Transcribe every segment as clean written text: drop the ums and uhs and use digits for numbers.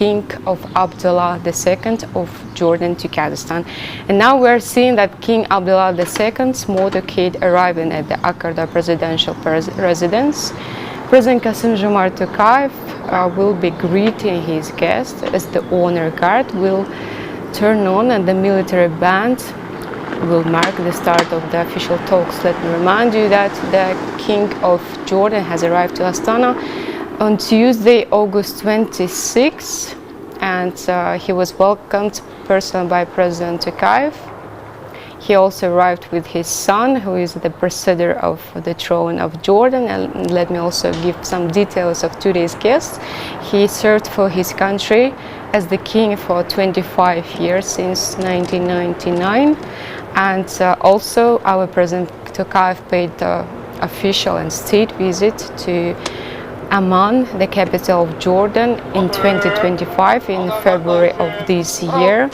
King of Abdullah II of Jordan to Kazakhstan. And now we're seeing that King Abdullah II's motorcade arriving at the Akkarda presidential residence. President Kassym-Jomart Tokayev will be greeting his guests as the honor guard will turn on and the military band will mark the start of the official talks. Let me remind you that the King of Jordan has arrived to Astana on Tuesday, August 26, and he was welcomed personally by President Tokayev. He also arrived with his son, who is the precedor of the throne of Jordan. And let me also give some details of today's guest. He served for his country as the king for 25 years, since 1999. And also our President Tokayev paid the official and state visit to Amman, the capital of Jordan, in 2025, in February of this year.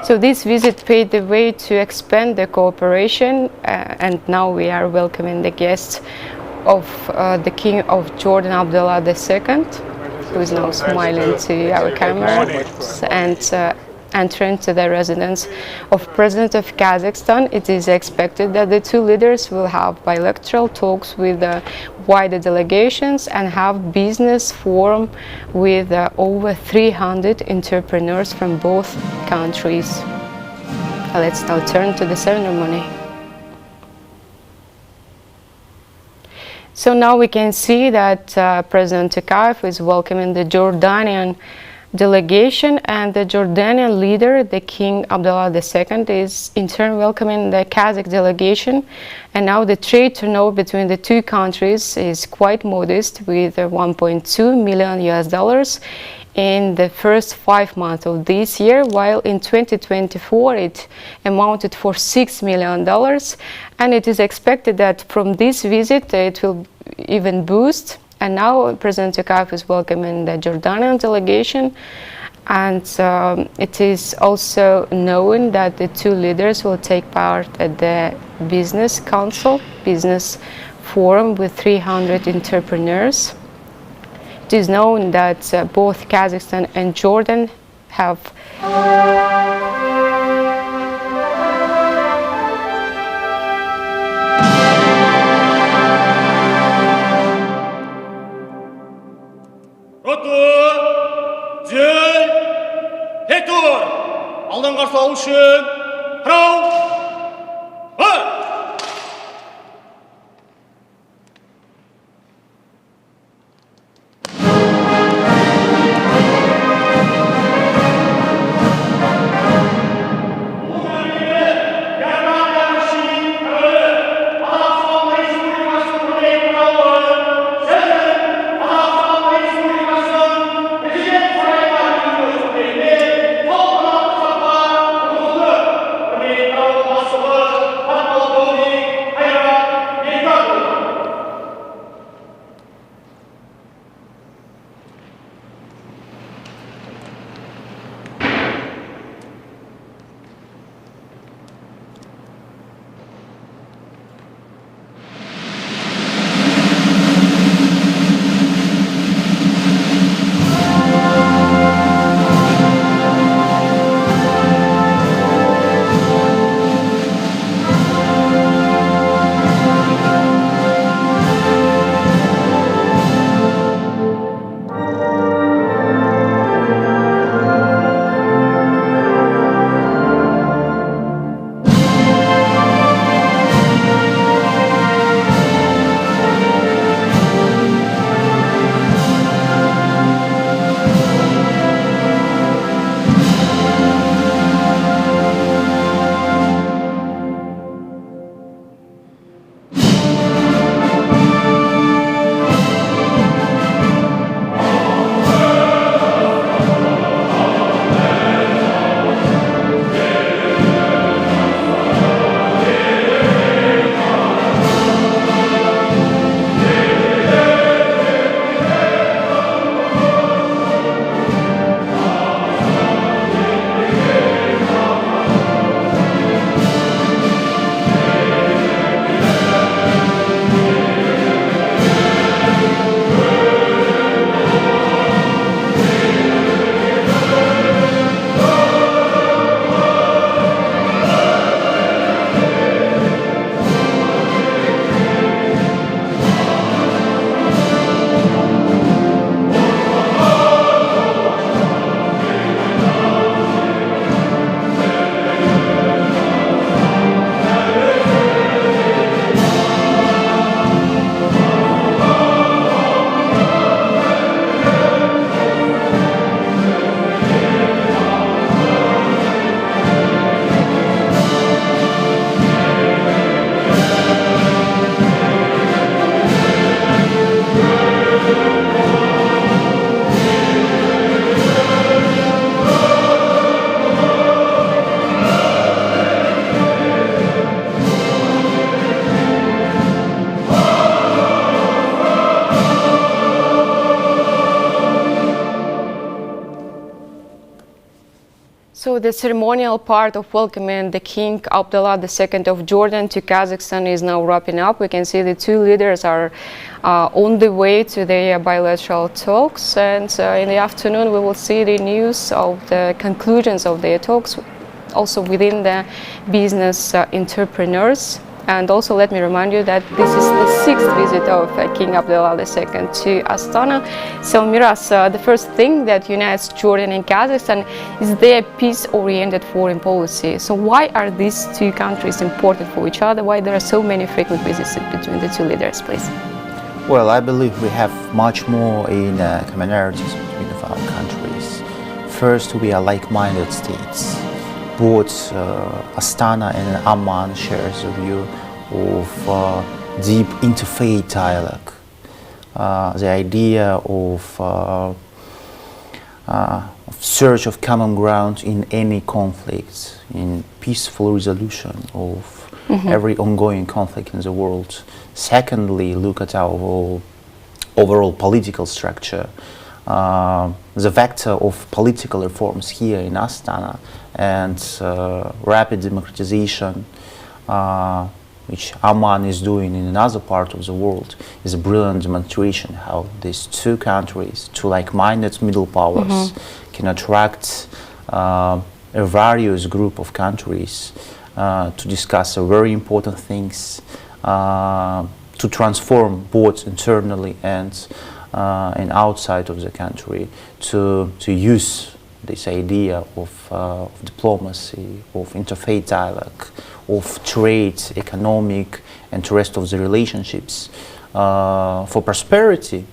So this visit paved the way to expand the cooperation, and now we are welcoming the guests of the King of Jordan, Abdullah II, who is now smiling to our camera, and entering to the residence of President of Kazakhstan. It is expected that the two leaders will have bilateral talks with wider delegations and have business forum with over 300 entrepreneurs from both countries. Let's now turn to the ceremony. So now we can see that President Tokayev is welcoming the Jordanian delegation, and the Jordanian leader, the King Abdullah II, is in turn welcoming the Kazakh delegation. And now the trade turnover between the two countries is quite modest, with 1.2 million US dollars in the first 5 months of this year, while in 2024 it amounted for $6 million. And it is expected that from this visit it will even boost. And now President Tokayev is welcoming the Jordanian delegation, and it is also known that the two leaders will take part at the business council, business forum with 300 entrepreneurs. It is known that both Kazakhstan and Jordan have Aldan qarşı alу үшін Прау! So the ceremonial part of welcoming the King Abdullah II of Jordan to Kazakhstan is now wrapping up. We can see the two leaders are on the way to their bilateral talks, and in the afternoon we will see the news of the conclusions of their talks, also within the business entrepreneurs. And also let me remind you that this is the 6th visit of King Abdullah II to Astana. So Miras, the first thing that unites Jordan and Kazakhstan is their peace-oriented foreign policy. So why are these two countries important for each other? Why there are so many frequent visits between the two leaders, please? Well, I believe we have much more in commonalities between our countries. First, we are like-minded states. Both Astana and Amman shares a view of deep interfaith dialogue. The idea of search of common ground in any conflict, in peaceful resolution of every ongoing conflict in the world. Secondly, look at our overall political structure. The vector of political reforms here in Astana and rapid democratization, which Amman is doing in another part of the world, is a brilliant demonstration how these two countries, two like-minded middle powers, can attract a various group of countries to discuss very important things, to transform both internally and outside of the country, to use this idea of diplomacy, of interfaith dialogue, of trade, economic, and the rest of the relationships for prosperity.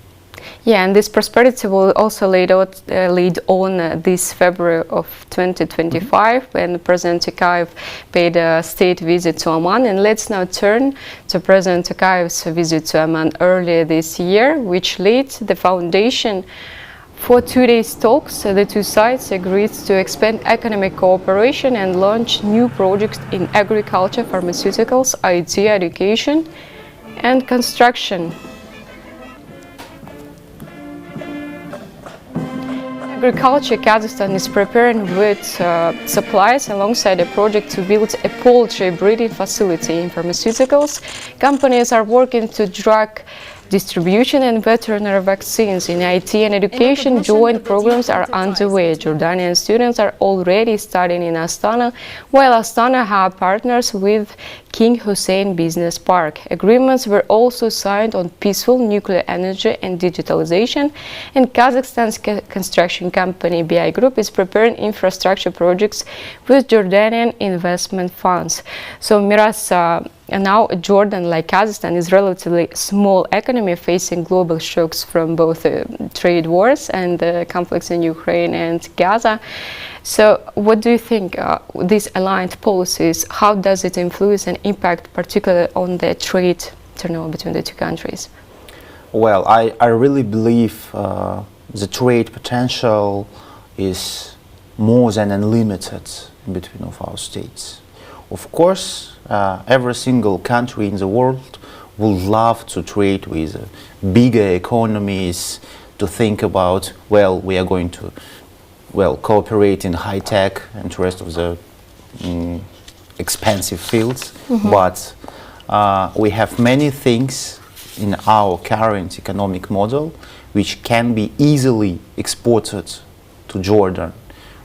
Yeah, and this prosperity will also lead on this February of 2025 when President Tokayev paid a state visit to Amman. And let's now turn to President Tokayev's visit to Amman earlier this year, which laid the foundation for today's talks. The two sides agreed to expand economic cooperation and launch new projects in agriculture, pharmaceuticals, IT, education, and construction. Agriculture, Kazakhstan is preparing with supplies alongside a project to build a poultry breeding facility. In pharmaceuticals, companies are working to drug distribution and veterinary vaccines. In IT and education, joint programs are underway. Jordanian students are already studying in Astana, while Astana have partners with King Hussein Business Park. Agreements were also signed on peaceful nuclear energy and digitalization, and Kazakhstan's construction company BI Group is preparing infrastructure projects with Jordanian investment funds. So Miras, now Jordan, like Kazakhstan, is relatively small economy facing global shocks from both trade wars and conflicts in Ukraine and Gaza. So what do you think these aligned policies, how does it influence and impact particularly on the trade turnover between the two countries? Well, I really believe the trade potential is more than unlimited in between of our states. Of course, every single country in the world would love to trade with bigger economies, to think about, well, we are going to cooperate in high tech and the rest of the expensive fields. But we have many things in our current economic model which can be easily exported to Jordan,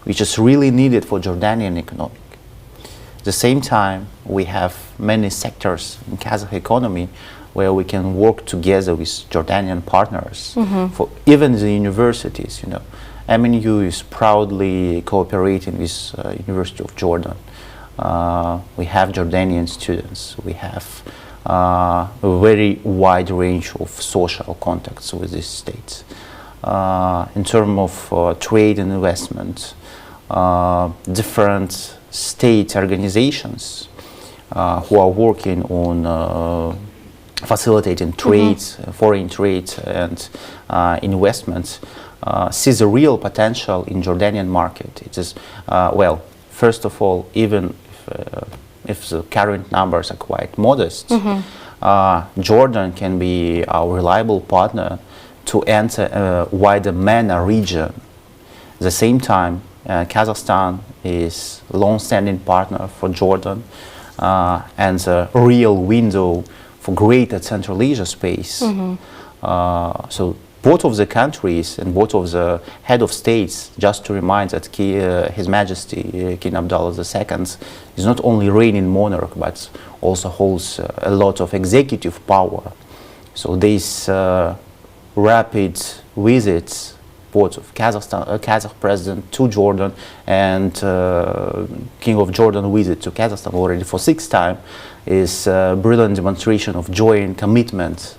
which is really needed for Jordanian economy. At the same time, we have many sectors in Kazakh economy where we can work together with Jordanian partners. For even the universities, you know, MNU is proudly cooperating with University of Jordan. We have Jordanian students. We have a very wide range of social contacts with these states. In terms of trade and investment, different state organizations who are working on facilitating trade, foreign trade and investments, sees a real potential in Jordanian market. It is, well, first of all, even if the current numbers are quite modest, Jordan can be our reliable partner to enter a wider MENA region. At the same time, Kazakhstan is a long-standing partner for Jordan and a real window for greater Central Asia space. So both of the countries and both of the head of states, just to remind that His Majesty King Abdullah II is not only reigning monarch but also holds a lot of executive power. So these rapid visits, both of Kazakh president to Jordan and King of Jordan visit to Kazakhstan already for 6th time, is a brilliant demonstration of joy and commitment,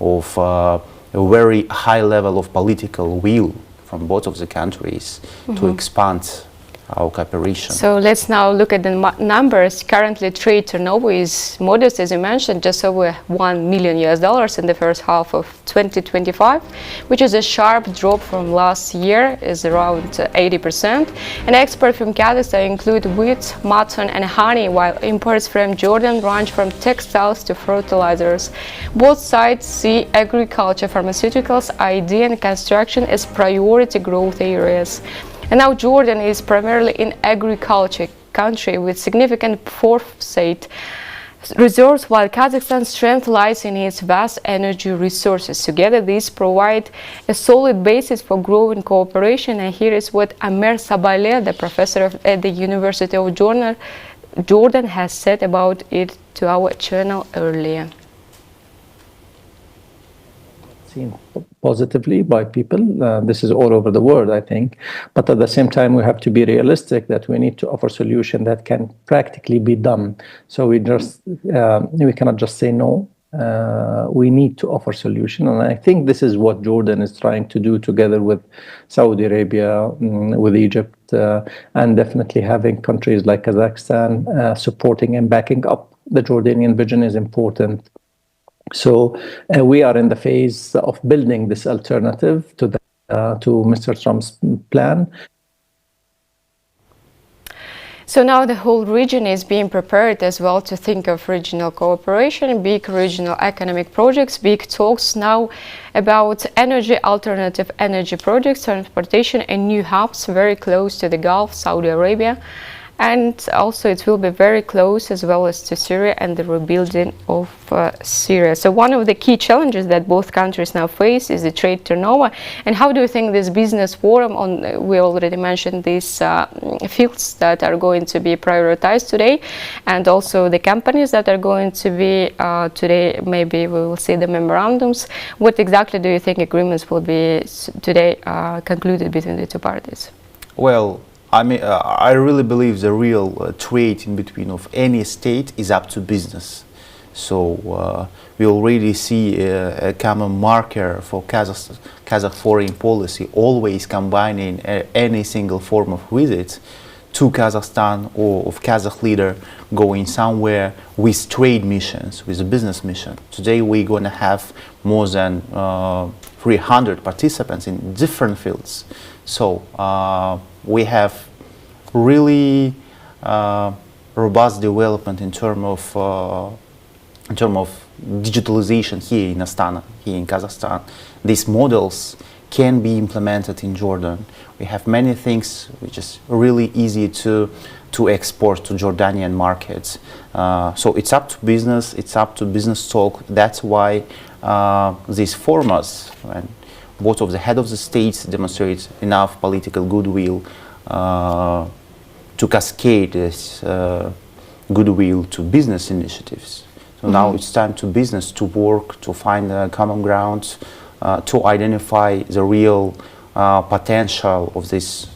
of a very high level of political will from both of the countries to expand our cooperation. So let's now look at the numbers. Currently, trade turnover is modest, as you mentioned, just over $1 million in the first half of 2025, which is a sharp drop from last year, is around 80%. And exports from Kazakhstan include wheat, mutton, and honey, while imports from Jordan range from textiles to fertilizers. Both sides see agriculture, pharmaceuticals, IT, and construction as priority growth areas. And now Jordan is primarily an agriculture country with significant phosphate reserves, while Kazakhstan's strength lies in its vast energy resources. Together, these provide a solid basis for growing cooperation. And here is what Amer Sabaleh, the professor at the University of Jordan, has said about it to our channel earlier. Seen positively by people. This is all over the world, I think. But at the same time, we have to be realistic that we need to offer solution that can practically be done. So we cannot just say no. We need to offer solution, and I think this is what Jordan is trying to do together with Saudi Arabia, with Egypt, and definitely having countries like Kazakhstan supporting and backing up the Jordanian vision is important. So we are in the phase of building this alternative to Mr. Trump's plan. So now the whole region is being prepared as well to think of regional cooperation, big regional economic projects, big talks now about energy, alternative energy projects, transportation, and new hubs very close to the Gulf, Saudi Arabia. And also it will be very close as well as to Syria and the rebuilding of Syria. So one of the key challenges that both countries now face is the trade turnover. And how do you think this business forum we already mentioned these fields that are going to be prioritized today, and also the companies that are going to be today, maybe we will see the memorandums. What exactly do you think agreements will be today concluded between the two parties? Well, I mean, I really believe the real trade in between of any state is up to business. So we already see a common marker for Kazakh foreign policy, always combining any single form of visit to Kazakhstan or of Kazakh leader going somewhere with trade missions, with a business mission. Today we're going to have more than 300 participants in different fields. So we have really robust development in terms of digitalization here in Astana, here in Kazakhstan. These models can be implemented in Jordan. We have many things which is really easy to export to Jordanian markets. So it's up to business, it's up to business talk. That's why these formats, and both of the head of the states demonstrate enough political goodwill to cascade this goodwill to business initiatives. So now it's time to business to work, to find common ground, to identify the real potential of this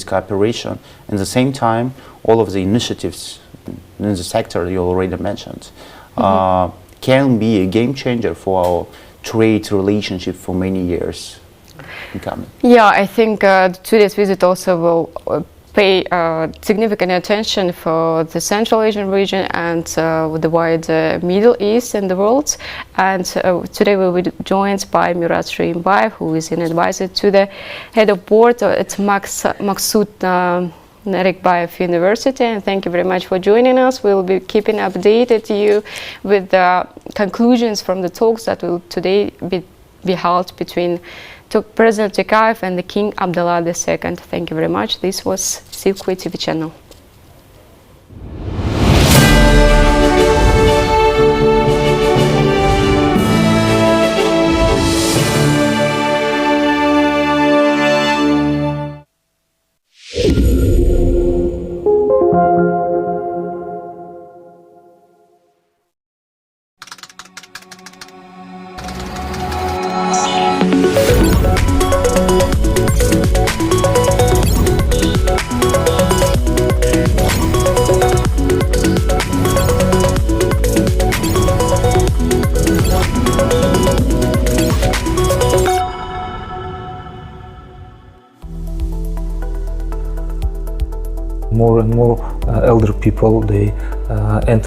cooperation. At the same time, all of the initiatives in the sector you already mentioned can be a game changer for our trade relationship for many years coming. Yeah, I think today's visit also will pay significant attention for the Central Asian region and the wider Middle East and the world. And today we will be joined by Murat Shrimbayev, who is an advisor to the head of board at Maksud Narikbayev University. And thank you very much for joining us. We will be keeping updated you with the conclusions from the talks that will today be held between to President Tokayev and the King Abdullah II. Thank you very much. This was Silkway TV channel. More and more elder people, they enter